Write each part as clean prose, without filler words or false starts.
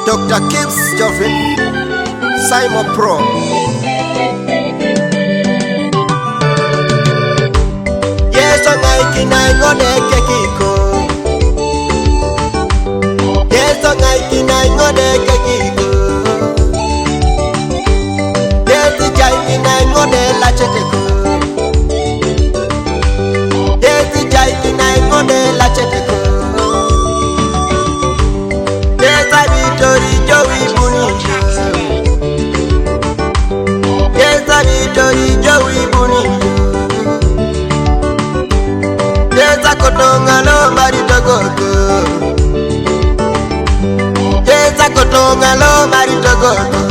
Dr. Kibs, Jovin, Simon Pro. Yesu ngaiki na ngone kekiko. Yesu ngaiki na ngone kekiko. Yesu ngaiki na ngone la cheteko. Yesu ngaiki na ngone la cheteko. Yesu vitori jowi buni. Yesu vitori jowi buni. Yesu kotonga lo mari togogo. Yesu kotonga lo mari togogo.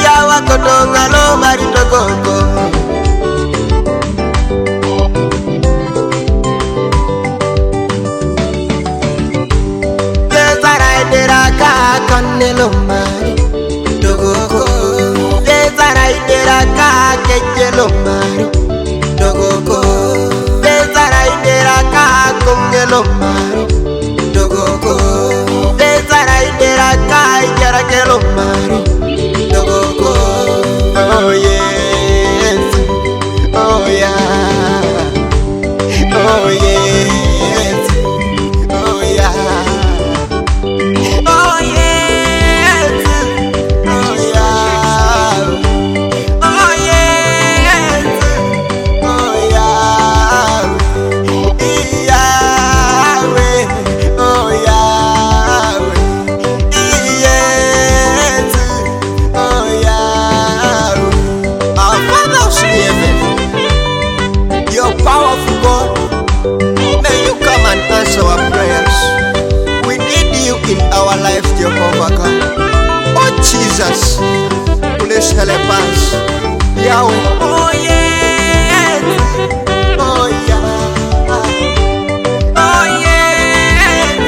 Yawa kotonga lo mari togogo. Yesu raidera ka kanelo mari togogo. Yesu raidera ka kejelo mari togogo. Yesu raidera ka kongelo mari togogo. Yesu raidera ka ijarakelo mari togogo. Oh yes, oh yeah, oh yes, oh yeah, oh yes, oh yeah, oh yes, oh Yahweh, Yahweh, oh Yahweh, yes, oh Yahweh. Our Father in heaven, you're powerful God. May you come and answer our prayers. We need you in our lives, Jehovah God. Oh Jesus, please help us, Yahweh. Oh yes, oh yeah, oh yes,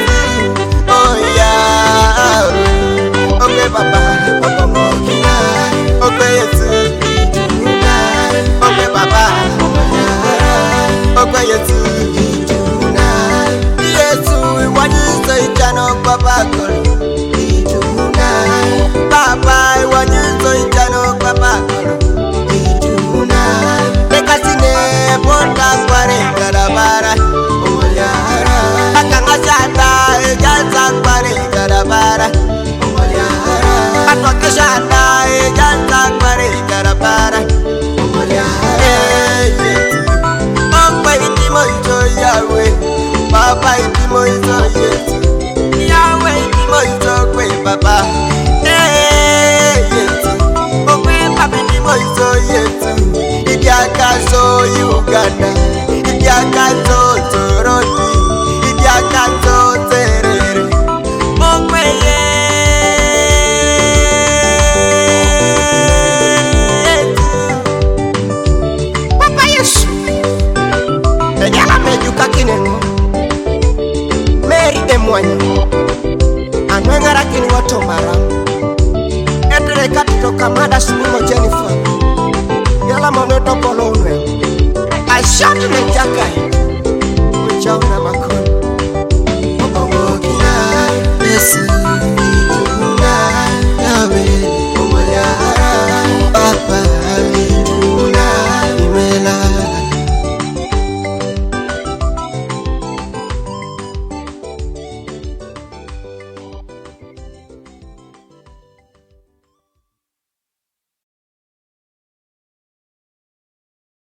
oh yeah. Okay, Papa, Obongokini. Okay, Yesu. Okay, Papa. Okay, Yesu. Yesu, we want you to say, Jano, Papa, Papa, I want you to say, Jano, Papa, Nekasine, Ponta, Kware, Garabara, Omoyara, Akangasata, Ejansa, Kware, Garabara, Omoyara, Atokeshata, Ejansa, Kware, Garabara, Omoyara, Okwe itimo ito Yahweh, Papa itimo ito Yesu, Yahweh itimo ito kwe Papa, Yesu, Okwe Papa itimo ito Yesu, Idiakazo Uganda, Idiakazo Toronto, Idiakazo Terere, Okwe Yesu, Papa Yesu, Enyala mejuka kinengo, Mary emwanyo, Anwengara kini wato maramu, Etere katito kamada sinimo Jennifer, Yala monoto polo unwe, Ashatu ne jakai, Uchauna